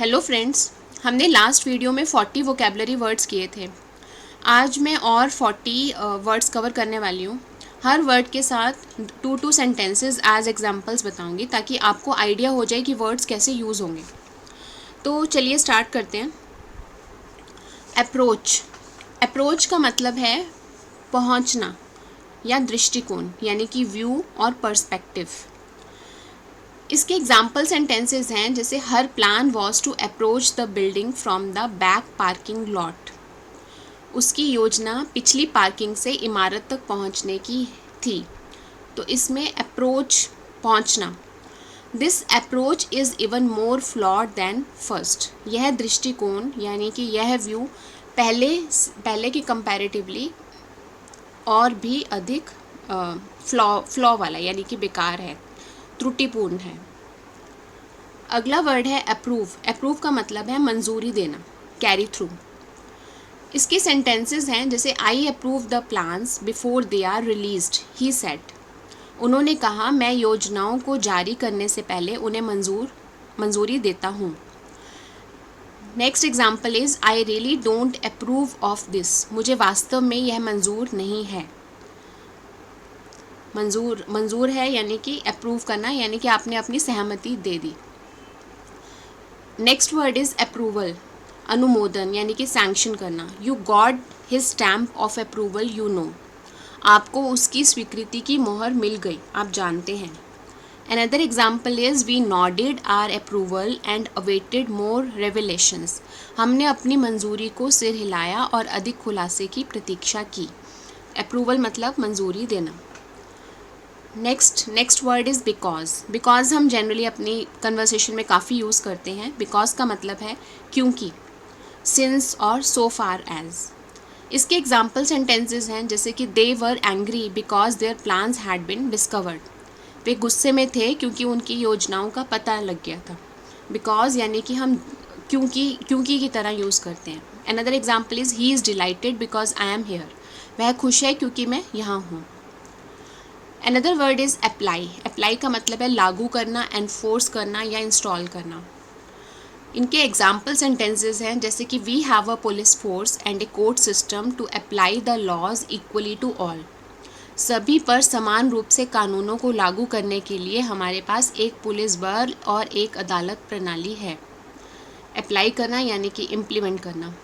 Hello friends, हमने last video में 40 vocabulary words किए थे। आज मैं और 40 वर्ड्स कवर करने वाली हूँ। हर वर्ड के साथ 2 सेंटेंसेस एज एग्जांपल्स बताऊँगी ताकि आपको आइडिया हो जाए कि वर्ड्स कैसे यूज़ होंगे। तो चलिए स्टार्ट करते हैं। अप्रोच। अप्रोच का मतलब है पहुँचना या दृष्टिकोण, यानी कि व्यू और पर्सपेक्टिव। इसके एग्जाम्पल सेंटेंसेस हैं जैसे her plan was to approach the building from the back parking lot. उसकी योजना पिछली पार्किंग से इमारत तक पहुंचने की थी। तो इसमें अप्रोच पहुंचना। This approach is even more flawed than first. यह दृष्टिकोण यानी कि यह व्यू पहले के कंपैरेटिवली और भी अधिक फ्लॉ वाला यानी कि बेकार है, त्रुटिपूर्ण है। अगला वर्ड है अप्रूव। अप्रूव का मतलब है मंजूरी देना, कैरी थ्रू। इसके सेंटेंसेस हैं जैसे I approve the plans before they are released, he said. उन्होंने कहा मैं योजनाओं को जारी करने से पहले उन्हें मंजूरी देता हूँ। Next example is I really don't approve of this. मुझे वास्तव में यह मंजूर नहीं है। मंजूर है यानी कि अप्रूव करना, यानी कि आपने अपनी सहमति दे दी। नेक्स्ट वर्ड इज़ अप्रूवल, अनुमोदन यानी कि सैंक्शन करना। You got his stamp of approval, you know. आपको उसकी स्वीकृति की मोहर मिल गई, आप जानते हैं। Another example is we nodded our approval and awaited more revelations. हमने अपनी मंजूरी को सिर हिलाया और अधिक खुलासे की प्रतीक्षा की। अप्रूवल मतलब मंजूरी देना। Next word is because. Because हम जनरली अपनी कन्वर्सेशन में काफ़ी यूज़ करते हैं। बिकॉज का मतलब है क्योंकि, सिंस और सो फार एज। इसके एग्जाम्पल सेंटेंसेस हैं जैसे कि they were angry because their plans had been discovered. वे गुस्से में थे क्योंकि उनकी योजनाओं का पता लग गया था। बिकॉज यानी कि हम क्योंकि की तरह यूज़ करते हैं। Another example is he is dilated because I am here. वह खुश है क्योंकि मैं यहाँ हूँ। Another word is apply. Apply का मतलब है लागू करना, एनफोर्स करना या इंस्टॉल करना। इनके एग्जाम्पल सेंटेंसेस हैं जैसे कि we have a police force and a court system to apply the laws equally to all. सभी पर समान रूप से कानूनों को लागू करने के लिए हमारे पास एक पुलिस बल और एक अदालत प्रणाली है। अप्लाई करना यानी कि इम्प्लीमेंट करना।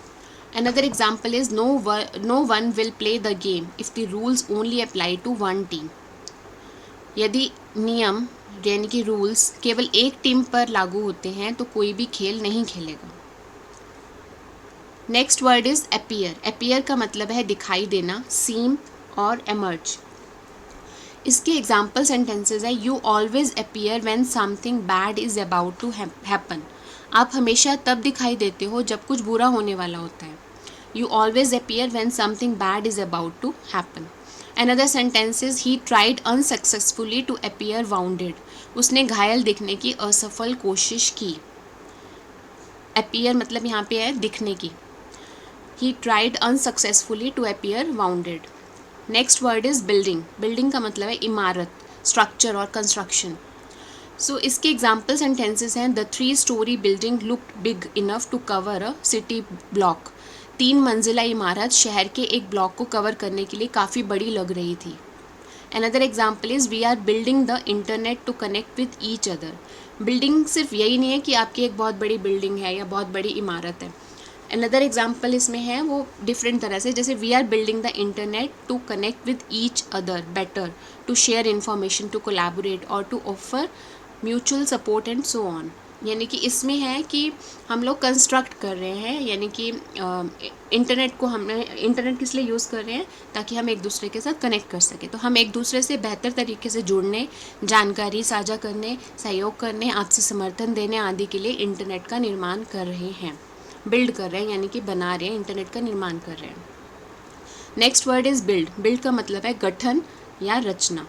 Another example is no one will play the game if the rules only apply to one team. यदि नियम यानी कि रूल्स केवल एक टीम पर लागू होते हैं तो कोई भी खेल नहीं खेलेगा। Next word is appear. Appear का मतलब है दिखाई देना, सीम और एमर्ज। इसके एग्जाम्पल सेंटेंसेस है you always appear when something bad is about to happen. आप हमेशा तब दिखाई देते हो जब कुछ बुरा होने वाला होता है। You always appear when something bad is about to happen. Another sentence is he tried unsuccessfully to appear wounded. उसने घायल दिखने की असफल कोशिश की। appear मतलब यहाँ पे है दिखने की। He tried unsuccessfully to appear wounded. Next word is building. building का मतलब है इमारत, structure और construction. So इसके example sentences हैं the 3-story building looked big enough to cover a city block. 3 मंजिला इमारत शहर के एक ब्लॉक को कवर करने के लिए काफ़ी बड़ी लग रही थी। Another example is we are building the internet to connect with each other. Building सिर्फ यही नहीं है कि आपकी एक बहुत बड़ी बिल्डिंग है या बहुत बड़ी इमारत है। अनदर एग्जाम्पल इसमें है वो डिफरेंट तरह से, जैसे we are building the internet to connect with each other better, to share information, to collaborate और to offer mutual support and so on. यानी कि इसमें है कि हम लोग कंस्ट्रक्ट कर रहे हैं, यानी कि इंटरनेट को हमने इंटरनेट किस लिए यूज़ कर रहे हैं ताकि हम एक दूसरे के साथ कनेक्ट कर सकें। तो हम एक दूसरे से बेहतर तरीके से जुड़ने, जानकारी साझा करने, सहयोग करने, आपसी समर्थन देने आदि के लिए इंटरनेट का निर्माण कर रहे हैं, बिल्ड कर रहे हैं, यानी कि बना रहे हैं, इंटरनेट का निर्माण कर रहे हैं। Next word is build. Build का मतलब है गठन या रचना,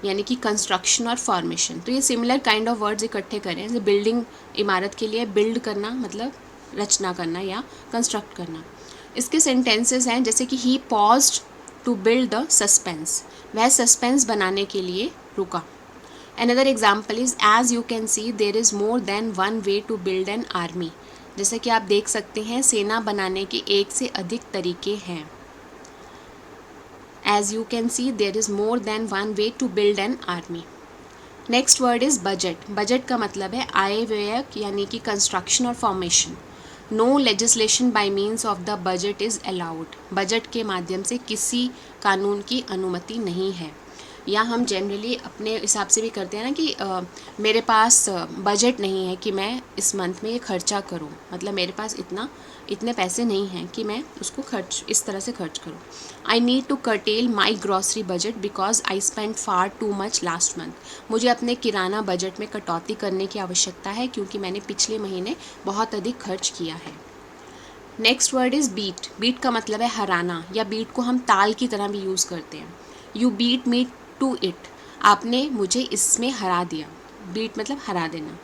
यानी कि कंस्ट्रक्शन और फॉर्मेशन। तो ये सिमिलर काइंड ऑफ वर्ड्स इकट्ठे करें, जैसे बिल्डिंग इमारत के लिए, बिल्ड करना मतलब रचना करना या कंस्ट्रक्ट करना। इसके सेंटेंसेस हैं जैसे कि he paused to build the suspense. वह सस्पेंस बनाने के लिए रुका। Another example is as you can see there is more than one way to build an army. जैसे कि आप देख सकते हैं सेना बनाने के एक से अधिक तरीके हैं. As you can see there is more than one way to build an army. Next word is budget. Budget का मतलब है आय व्यय यानी कि कंस्ट्रक्शन और formation. No legislation by means of the budget is allowed. Budget के माध्यम से किसी कानून की अनुमति नहीं है. या हम जनरली अपने हिसाब से भी करते हैं ना कि मेरे पास बजट नहीं है कि मैं इस मंथ में ये खर्चा करूं, मतलब मेरे पास इतने पैसे नहीं हैं कि मैं उसको इस तरह से खर्च करूं. I need to curtail my grocery budget because I spend far too much last month. मुझे अपने किराना बजट में कटौती करने की आवश्यकता है क्योंकि मैंने पिछले महीने बहुत अधिक खर्च किया है. Next word is beat. Beat का मतलब है हराना, या बीट को हम ताल की तरह भी यूज़ करते हैं. You beat me to it. आपने मुझे इसमें हरा दिया. बीट मतलब हरा देना.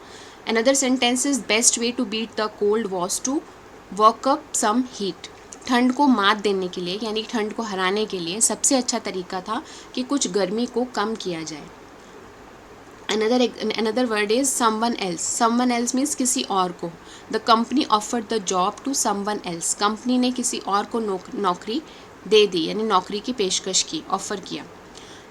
Another sentence is best way to beat the cold was to work up some heat. ठंड को मात देने के लिए यानी ठंड को हराने के लिए सबसे अच्छा तरीका था कि कुछ गर्मी को कम किया जाए. Another word is someone else. Someone else means किसी और को. The company offered the job to someone else. Company ने किसी और को नौकरी दे दी यानी नौकरी की पेशकश की, ऑफर किया.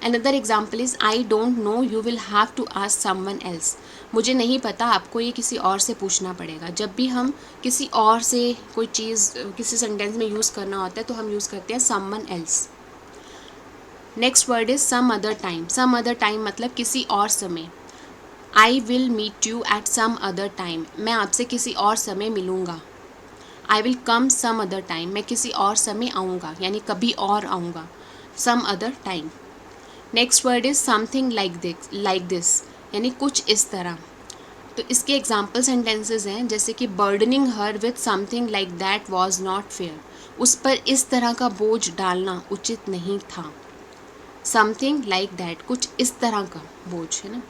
Another example is I don't know you will have to ask someone else. मुझे नहीं पता, आपको ये किसी और से पूछना पड़ेगा. जब भी हम किसी और से कोई चीज़ किसी सेंटेंस में यूज़ करना होता है तो हम यूज़ करते हैं someone else. Next word is some other time. Some other time मतलब किसी और समय. I will meet you at some other time. मैं आपसे किसी और समय मिलूँगा. I will come some other time. मैं किसी और समय आऊँगा यानी कभी और आऊँगा. Some other time. Next word is something like this यानी कुछ इस तरह. तो इसके एग्जाम्पल सेंटेंसेज हैं जैसे कि burdening her with something like that was not fair. उस पर इस तरह का बोझ डालना उचित नहीं था. समथिंग लाइक दैट कुछ इस तरह का बोझ है ना.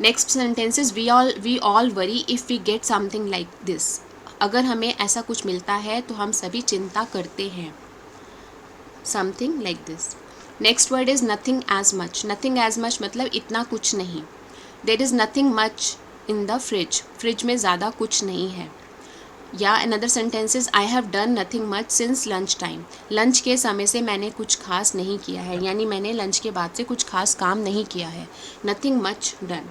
Next sentences we all worry if we get something like this. अगर हमें ऐसा कुछ मिलता है तो हम सभी चिंता करते हैं. Something like this. Next word is nothing as much. Nothing as much मतलब इतना कुछ नहीं. There is nothing much in the fridge. Fridge में ज़्यादा कुछ नहीं है. या another sentences I have done nothing much since lunch time. Lunch के समय से मैंने कुछ खास नहीं किया है यानी मैंने लंच के बाद से कुछ खास काम नहीं किया है. Nothing much done.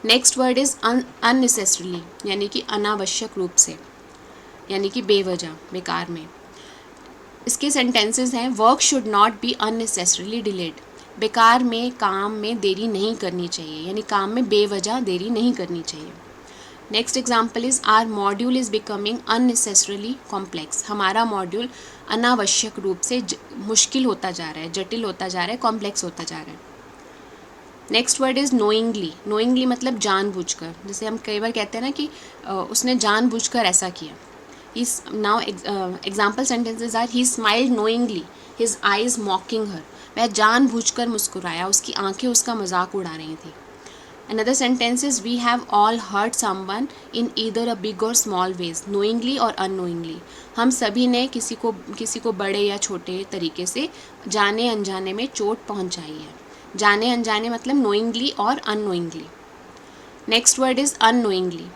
Next word is unnecessarily यानी कि अनावश्यक रूप से यानी कि बेवजह बेकार में. इसके सेंटेंसेस हैं work should not be unnecessarily delayed. बेकार में काम में देरी नहीं करनी चाहिए यानी काम में बेवजह देरी नहीं करनी चाहिए. Next example is our module is becoming unnecessarily complex. हमारा मॉड्यूल अनावश्यक रूप से मुश्किल होता जा रहा है, जटिल होता जा रहा है, कॉम्प्लेक्स होता जा रहा है. Next word is knowingly. Knowingly मतलब जानबूझकर. जैसे हम कई बार कहते हैं ना कि उसने जानबूझकर ऐसा किया. Now example sentences are he smiled knowingly, his eyes mocking her. वह जानबूझकर मुस्कुराया, उसकी आंखें उसका मजाक उड़ा रही थी. Another sentence is we have all hurt someone in either a big or small ways, knowingly or unknowingly. हम सभी ने किसी को बड़े या छोटे तरीके से जाने अनजाने में चोट पहुंचाई है. जाने अनजाने मतलब knowingly और unknowingly. Next word is unknowingly.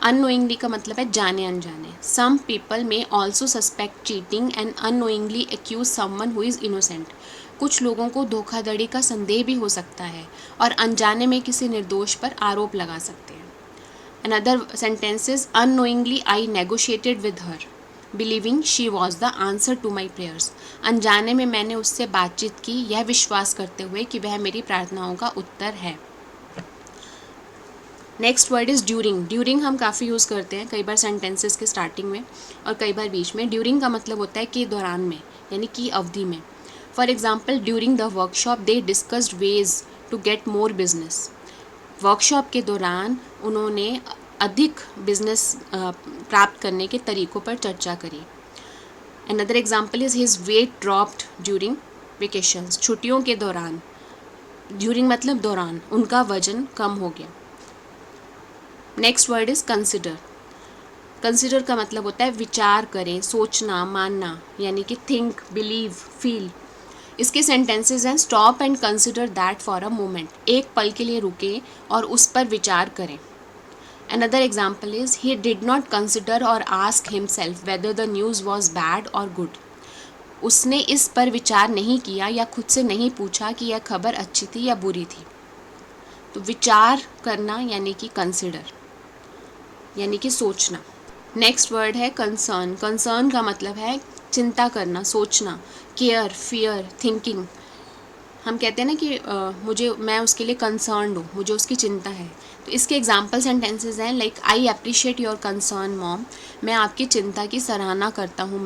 Unknowingly का मतलब है जाने अनजाने. Some people may also suspect cheating and unknowingly accuse someone who is innocent. कुछ लोगों को धोखाधड़ी का संदेह भी हो सकता है और अनजाने में किसी निर्दोष पर आरोप लगा सकते हैं. Another sentences unknowingly I negotiated with her believing she was the answer to my prayers. अनजाने में मैंने उससे बातचीत की यह विश्वास करते हुए कि वह मेरी प्रार्थनाओं का उत्तर है. Next word is during. During हम काफ़ी यूज़ करते हैं कई बार सेंटेंसेस के स्टार्टिंग में और कई बार बीच में. ड्यूरिंग का मतलब होता है कि दौरान में यानी कि अवधि में. For example during the workshop they discussed ways to get more business. Workshop के दौरान उन्होंने अधिक बिजनेस प्राप्त करने के तरीक़ों पर चर्चा करी. Another example is his weight dropped during vacations. छुट्टियों के दौरान. ड्यूरिंग मतलब दौरान उनका वजन कम हो गया. Next word is consider. Consider का मतलब होता है विचार करें, सोचना, मानना यानी कि थिंक, बिलीव, फील. इसके सेंटेंसेस हैं stop and consider that for a moment, एक पल के लिए रुके और उस पर विचार करें. Another example is he did not consider or ask himself whether the news was bad or good. उसने इस पर विचार नहीं किया या खुद से नहीं पूछा कि यह खबर अच्छी थी या बुरी थी. तो विचार करना यानी कि कंसिडर यानी कि सोचना. नेक्स्ट वर्ड है कंसर्न. कंसर्न का मतलब है चिंता करना, सोचना. Care, fear, thinking. हम कहते हैं ना कि मैं उसके लिए कंसर्न्ड हूँ, मुझे उसकी चिंता है. तो इसके एग्जाम्पल सेंटेंसेज हैं like I appreciate your concern mom, मैं आपकी चिंता की सराहना करता हूँ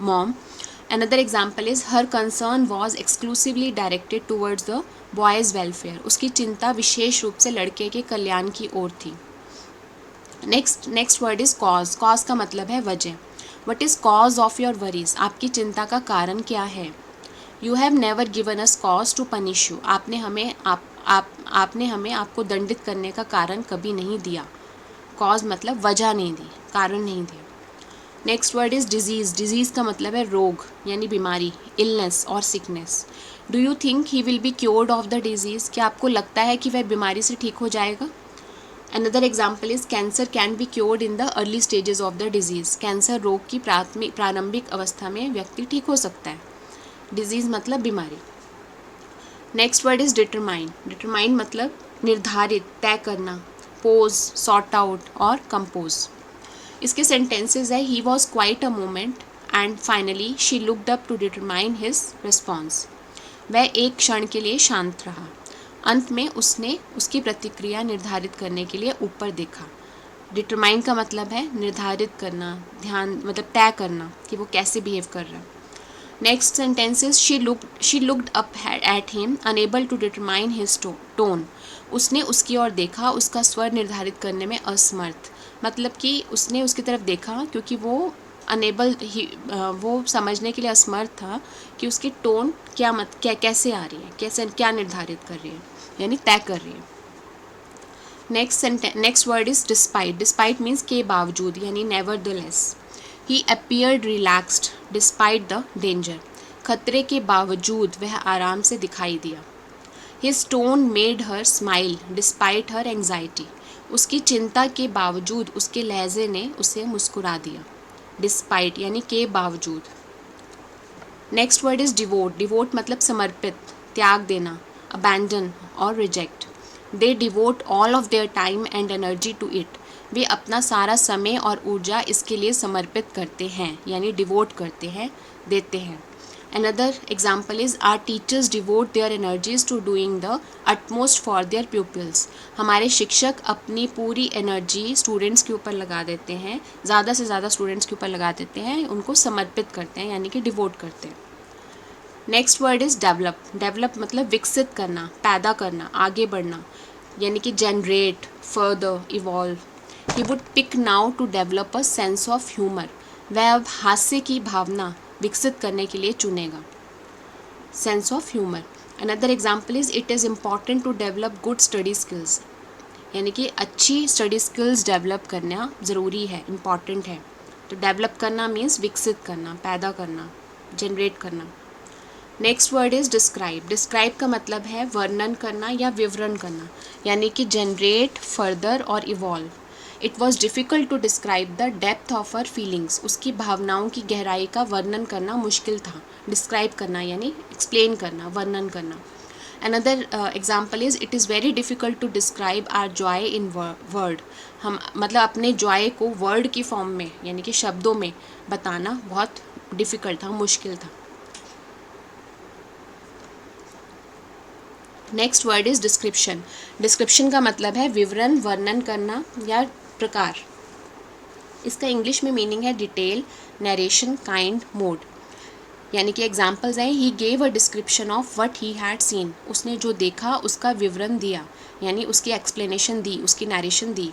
mom. Another example is her concern was exclusively directed towards the boys welfare, उसकी चिंता विशेष रूप से लड़के के कल्याण की ओर थी. Next word is cause. Cause का मतलब है वजह. What is cause of your worries, आपकी चिंता का कारण क्या है. You have never given us cause to punish you, आपने हमें आपको दंडित करने का कारण कभी नहीं दिया. कॉज मतलब वजह नहीं दी, कारण नहीं दिया. Next word is disease. Disease का मतलब है रोग यानी बीमारी, इलनेस और sickness. Do you think he will be cured of the disease, क्या आपको लगता है कि वह बीमारी से ठीक हो जाएगा. Another example is cancer can be cured in the early stages of the disease, cancer रोग की प्रारंभिक अवस्था में व्यक्ति ठीक हो सकता है. डिजीज़ मतलब बीमारी. Next word is determine. Determine मतलब निर्धारित, तय करना. पोज, सॉर्ट आउट और कंपोज. इसके सेंटेंसेज है he was quite a moment and finally she looked up to determine his response, वह एक क्षण के लिए शांत रहा, अंत में उसने उसकी प्रतिक्रिया निर्धारित करने के लिए ऊपर देखा. डिटरमाइन का मतलब है निर्धारित करना, ध्यान मतलब तय करना कि वो कैसे बिहेव कर रहा है. Next sentence is she looked up at him unable to determine his tone, उसने उसकी ओर देखा, उसका स्वर निर्धारित करने में असमर्थ. मतलब कि उसने उसकी तरफ देखा क्योंकि वो वो समझने के लिए असमर्थ था कि उसकी टोन कैसे आ रही है, क्या निर्धारित कर रही है यानी तय कर रही है. Next word is despite. Despite means के बावजूद यानी nevertheless. He appeared relaxed despite the danger, खतरे के बावजूद वह आराम से दिखाई दिया. His tone made her smile despite हर एंग्जाइटी, उसकी चिंता के बावजूद उसके लहजे ने उसे मुस्कुरा दिया. डिस्पाइट यानी के बावजूद. Next word is devote. Devote मतलब समर्पित, त्याग देना, अबैंडन और reject. They devote all of their time and energy to it, वे अपना सारा समय और ऊर्जा इसके लिए समर्पित करते हैं यानी डिवोट करते हैं, देते हैं. Another example is our teachers devote their energies to doing the utmost for their pupils. हमारे शिक्षक अपनी पूरी एनर्जी स्टूडेंट्स के ऊपर लगा देते हैं, ज़्यादा से ज़्यादा स्टूडेंट्स के ऊपर लगा देते हैं, उनको समर्पित करते हैं यानी कि डिवोट करते हैं. Next word is develop. Develop मतलब विकसित करना, पैदा करना, आगे बढ़ना यानी कि generate, further, evolve. He would pick now to develop a sense of humour, वह अब हास्य की भावना विकसित करने के लिए चुनेगा. Sense of humour. Another example is it is important to develop good study skills, यानी कि अच्छी स्टडी स्किल्स डेवलप करना ज़रूरी है, इम्पॉर्टेंट है. तो डेवलप करना मीन्स विकसित करना, पैदा करना, जनरेट करना. Next word is describe. Describe का मतलब है वर्णन करना या विवरण करना यानी कि जनरेट, फर्दर और evolve. It was difficult to describe the depth of her feelings, उसकी भावनाओं की गहराई का वर्णन करना मुश्किल था. डिस्क्राइब करना यानी एक्सप्लेन करना, वर्णन करना. Another example is it is very difficult to describe our joy in word. हम मतलब अपने जॉय को वर्ड की फॉर्म में यानी कि शब्दों में बताना बहुत डिफ़िकल्ट था, मुश्किल था. Next word is description. Description का मतलब है विवरण, वर्णन करना या प्रकार. इसका इंग्लिश में मीनिंग है डिटेल, नरेशन, काइंड, मोड. यानी कि एग्जाम्पल्स हैं he gave a description of what he had seen, उसने जो देखा उसका विवरण दिया यानी उसकी एक्सप्लेनेशन दी, उसकी नरेशन दी.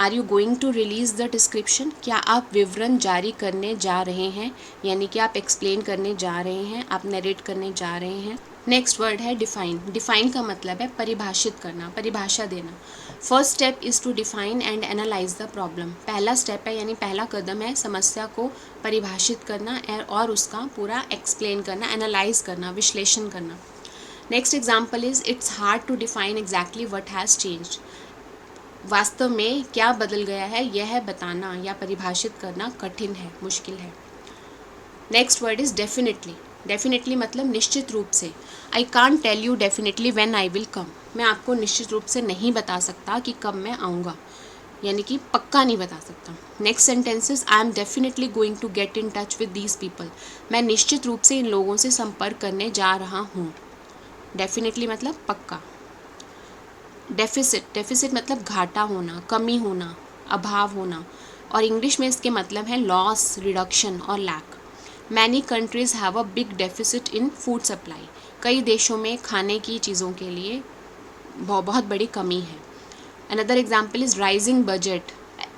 Are you going to release the description, क्या आप विवरण जारी करने जा रहे हैं यानी कि आप एक्सप्लेन करने जा रहे हैं, आप नरेट करने जा रहे हैं. नेक्स्ट वर्ड है डिफाइन। डिफाइन का मतलब है परिभाषित करना, परिभाषा देना। First step is to define and analyse the problem. पहला स्टेप है यानी पहला कदम है समस्या को परिभाषित करना और उसका पूरा एक्सप्लेन करना, एनालाइज करना, विश्लेषण करना। Next example is it's hard to define exactly what has changed. वास्तव में क्या बदल गया है यह बताना या परिभाषित करना कठिन है, मुश्किल है। Next word is definitely. Definitely मतलब निश्चित रूप से। I can't tell you definitely when I will come. मैं आपको निश्चित रूप से नहीं बता सकता कि कब मैं आऊँगा, यानी कि पक्का नहीं बता सकता। Next sentences, I am definitely going to get in touch with these people. मैं निश्चित रूप से इन लोगों से संपर्क करने जा रहा हूँ। डेफिनेटली मतलब पक्का। डेफिसिट। डेफिसिट मतलब घाटा होना, कमी होना, अभाव होना, और इंग्लिश में इसके मतलब है लॉस, रिडक्शन और lack. Many countries have a big deficit in food supply. कई देशों में खाने की चीज़ों के लिए बहुत बड़ी कमी है। Another example is rising budget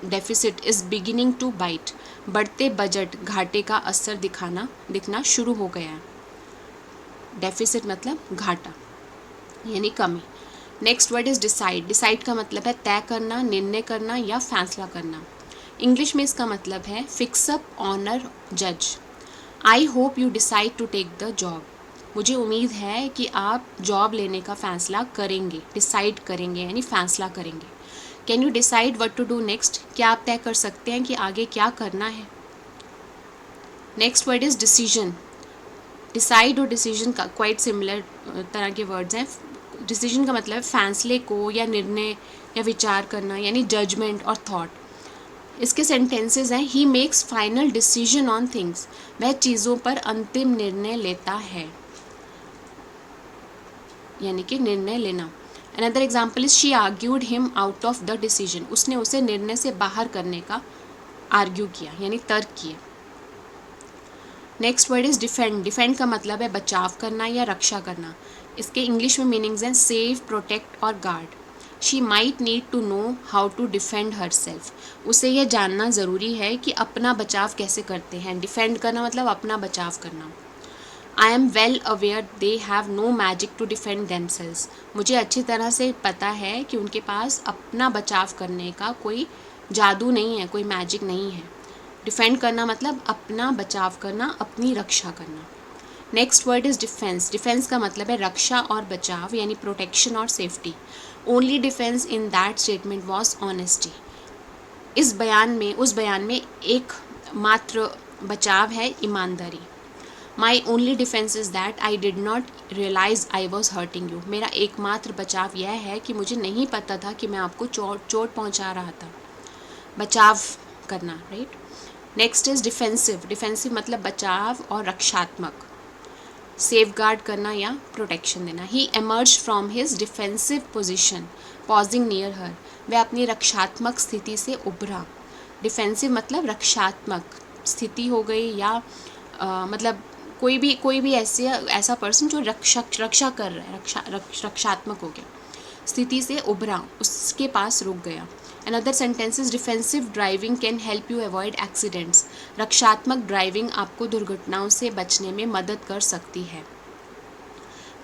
deficit is beginning to bite. बढ़ते बजट घाटे का असर दिखना शुरू हो गया है। डेफिसिट मतलब घाटा यानी कमी। Next word is decide. Decide का मतलब है तय करना, निर्णय करना या फैसला करना। इंग्लिश में इसका मतलब है फिक्स अप, ऑनर, जज। I hope you decide to take the job. मुझे उम्मीद है कि आप जॉब लेने का फ़ैसला करेंगे। डिसाइड करेंगे यानी फ़ैसला करेंगे। Can you decide what to do next. क्या आप तय कर सकते हैं कि आगे क्या करना है। Next word is decision. Decide और डिसीजन का क्वाइट सिमिलर तरह के वर्ड्स हैं। डिसीजन का मतलब फैसले को या निर्णय या विचार करना यानी जजमेंट और थॉट। इसके सेंटेंसेस हैं he makes final decision on things. वह चीज़ों पर अंतिम निर्णय लेता है, यानी कि निर्णय लेना। Another example is she argued him out of the decision. उसने उसे निर्णय से बाहर करने का आर्ग्यू किया यानी तर्क किया। Next word is defend. Defend का मतलब है बचाव करना या रक्षा करना। इसके इंग्लिश में मीनिंग्स हैं सेव, प्रोटेक्ट और guard. She might need to know how to defend herself. उसे यह जानना ज़रूरी है कि अपना बचाव कैसे करते हैं। डिफेंड करना मतलब अपना बचाव करना। I am well aware they have no magic to defend themselves. मुझे अच्छी तरह से पता है कि उनके पास अपना बचाव करने का कोई जादू नहीं है, कोई मैजिक नहीं है। डिफेंड करना मतलब अपना बचाव करना, अपनी रक्षा करना। Next word is defence. Defence का मतलब है रक्षा और बचाव यानी प्रोटेक्शन और safety. Only defence in that statement was honesty. उस बयान में एक मात्र बचाव है ईमानदारी। My only defence is that I did not realise I was hurting you. मेरा एकमात्र बचाव यह है कि मुझे नहीं पता था कि मैं आपको चोट पहुंचा रहा था। बचाव करना, right. Next is defensive. Defensive मतलब बचाव और रक्षात्मक। सेफ गार्ड करना या प्रोटेक्शन देना। He emerge from his defensive position pausing near her. वह अपनी रक्षात्मक स्थिति से उभरा। डिफेंसिव मतलब रक्षात्मक स्थिति हो गई या मतलब कोई भी ऐसा पर्सन जो रक्षा कर रहा है, रक्षात्मक हो गया, स्थिति से उभरा, उसके पास रुक गया। Another sentences defensive driving can help you avoid accidents. रक्षात्मक ड्राइविंग आपको दुर्घटनाओं से बचने में मदद कर सकती है।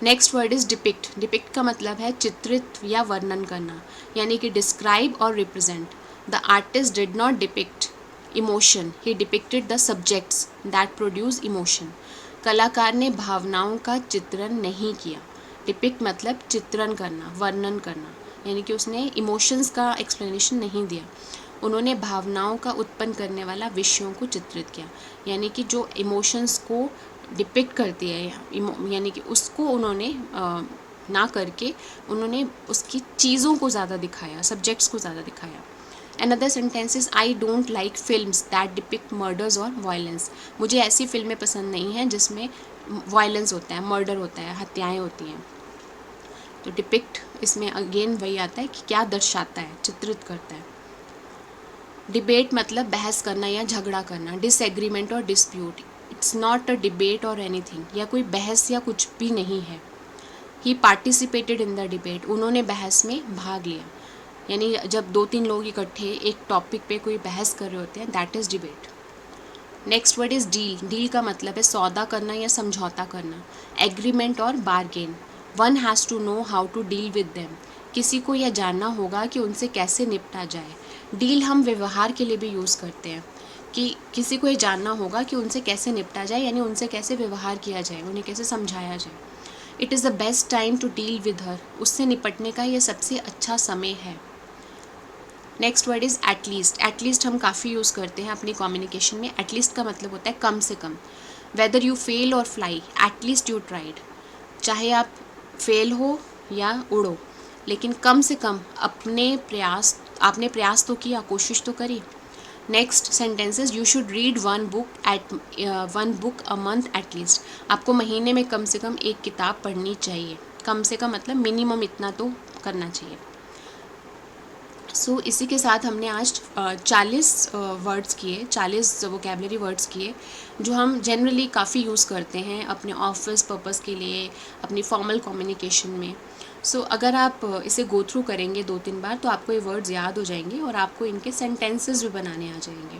Next word is depict. Depict का मतलब है चित्रित या वर्णन करना यानी कि डिस्क्राइब और represent. The artist did not depict emotion, he depicted the subjects that produce emotion. कलाकार ने भावनाओं का चित्रण नहीं किया। डिपिक्ट मतलब चित्रण करना, वर्णन करना, यानी कि उसने इमोशंस का एक्सप्लेनेशन नहीं दिया। उन्होंने भावनाओं का उत्पन्न करने वाला विषयों को चित्रित किया, यानी कि जो इमोशंस को डिपिक्ट करती है यानी कि उसको उन्होंने ना करके उन्होंने उसकी चीज़ों को ज़्यादा दिखाया, सब्जेक्ट्स को ज़्यादा दिखाया। Another sentence is I don't like films that depict murders or violence. मुझे ऐसी फिल्में पसंद नहीं हैं जिसमें वायलेंस होता है, मर्डर होता है, हत्याएं होती हैं। तो डिपिक्ट इसमें अगेन वही आता है कि क्या दर्शाता है, चित्रित करता है। डिबेट मतलब बहस करना या झगड़ा करना। डिसएग्रीमेंट और dispute, it's not a debate और एनीथिंग, या कोई बहस या कुछ भी नहीं है। ही पार्टिसिपेटेड इन द डिबेट, उन्होंने बहस में भाग लिया, यानी जब 2-3 लोग इकट्ठे एक टॉपिक पे कोई बहस कर रहे होते हैं, that is debate. Next word is deal. Deal का मतलब है सौदा करना या समझौता करना, एग्रीमेंट और bargain. One has to know how to deal with them. किसी को यह जानना होगा कि उनसे कैसे निपटा जाए। डील हम व्यवहार के लिए भी यूज़ करते हैं कि किसी को ये जानना होगा कि उनसे कैसे निपटा जाए, यानी उनसे कैसे व्यवहार किया जाए, उन्हें कैसे समझाया जाए। It is the best time to deal with her. उससे निपटने का यह सबसे अच्छा समय है। Next word is at least. At least हम काफ़ी यूज़ करते हैं अपनी कम्युनिकेशन में। एटलीस्ट का मतलब होता है कम से कम। वेदर यू फेल और फ्लाई, एटलीस्ट यू ट्राइड। चाहे आप फेल हो या उड़ो, लेकिन कम से कम आपने प्रयास तो किया, कोशिश तो करी। Next sentences, you should read one book a month at least. आपको महीने में कम से कम एक किताब पढ़नी चाहिए। कम से कम मतलब मिनिमम इतना तो करना चाहिए। सो इसी के साथ हमने आज 40 वर्ड्स किए, 40 वोकेबलरी वर्ड्स किए जो हम जनरली काफ़ी यूज़ करते हैं अपने ऑफिस पर्पस के लिए, अपनी फॉर्मल कम्युनिकेशन में। सो अगर आप इसे गो थ्रू करेंगे 2-3 बार तो आपको ये वर्ड्स याद हो जाएंगे और आपको इनके सेंटेंसेस भी बनाने आ जाएंगे।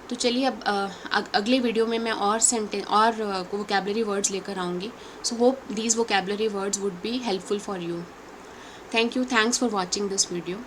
तो चलिए अब अगले वीडियो में मैं और वोकेबलरी वर्ड्स लेकर आऊँगी। So hope these vocabulary words would be helpful for you. Thank you, thanks for watching this video.